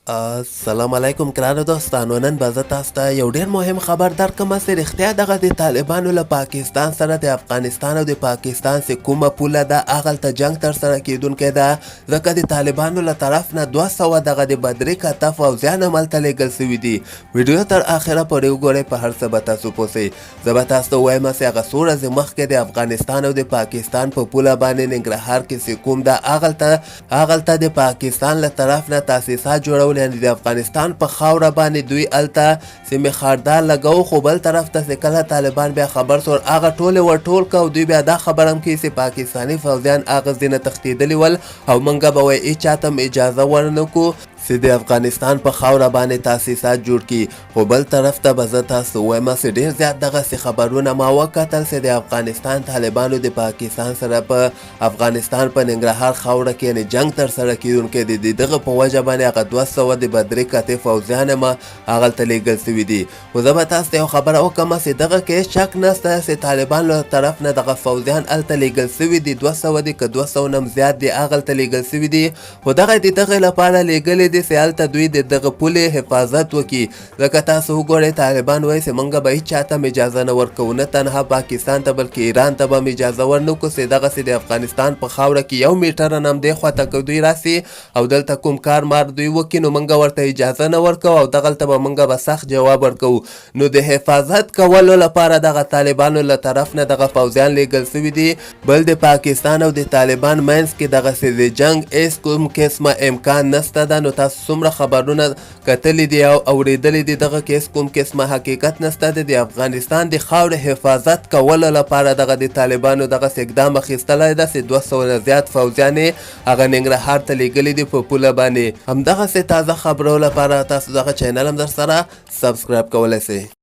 السلام علیکم ګرانو دوستانو. نن به زه تاسو ته یو ډېر مهم خبر درکړم چې رښتیا دغه د طالبانو له پاکستان سره د افغانستان او د پاکستان چې کومه پوله ده هغلته جنګ ترسره کیدونکی ده، ځکه د طالبانو له طرف نه 200 دغه د بدري کته فوځیان هملته لیږل سوي دي. ویډیو تر آخره پورې وګورئ، په هر څه به تاسو پوه سئ. زه به تاسو ته ووایم چې هغه څو ورځې مخکې د افغانستان او د پاکستان په پوله باندې ننګرهار کې چې کوم ده هغلته د پاکستان له طرف نه تاسیسات جوړول، یعنې د افغانستان په خاوره باندې دوی هلته سیمې خاردار لګو، خو بل طرف ته چې کله طالبان بیا خبر سول هغه ټولې ورټول که او دوی بیا دا خبر هم کوي چې پاکستاني فوځیان هغه ځینې تښتېدلي ول او موږ به وایي هېچا ته هم اجازه ورنه کړو چې د افغانستان په خاوره باندې تاسیسات جوړ کړي. خو بل طرف ته به زه تاسو ووایم چې ډېر زیات دغسې خبرونه ما وکتل چې د افغانستان طالبانو د پاکستان سره په افغانستان په ننګرهار خاوره کې یعنې جنګ ترسره کیدونکی دی. د دغه په وجه باندې هغه 200 د بدري کتې فوځیان هم هغلته لیږل سوي دي. خو زه به تاسو ته یو خبره وکړم چې دغه کې شک نشته چې طالبان له طرف نه دغه فوځیان هلته لیږل سوي دي. 200 دي که 200 نه هم زیات دي هغلته لیږل سوي دي، خو دغه د دغې لپاره لیږلي دي چې هلته دوی د دغه پولې حفاظت وکړي. ځکه تاسو وګورئ طالبان وایي چې موږ به هېچا ته هم اجازه نه ورکوو، نه تنها پاکستان ته بلکې ایران ته به هم اجازه ورنه کړو چې دغسې د افغانستان په خاوره کې 1 میټره نه هم دې خواته که دوی راسي او دلته کوم کار مار دوی وکړي نو موږ ورته اجازه نه ورکوو او دغلته به موږ به سخت جواب ورکوو. نو د حفاظت کولو لپاره دغه طالبانو له طرف نه دغه فوځیان لیږل سوي دي. بل د پاکستان او د طالبان منځ کې دغسې د جنګ هېڅ کوم قسمه امکان نشته ده. نو تاسو څومره خبرونه کتلي دي او اورېدلي دي، دغه کې هېڅ کوم قسمه حقیقت نشته ده. د افغانستان د خاورې حفاظت کولو لپاره دغه د طالبانو دغسې اقدام اخیستلی ده چې 200 نه زیات فوځیان یې هغه ننګرهار ته لیږلي دي په پوله باندې. همدغسې تازه خبرو لپاره تاسو دغه چینل هم در سره سبسکرایب کولی سئ.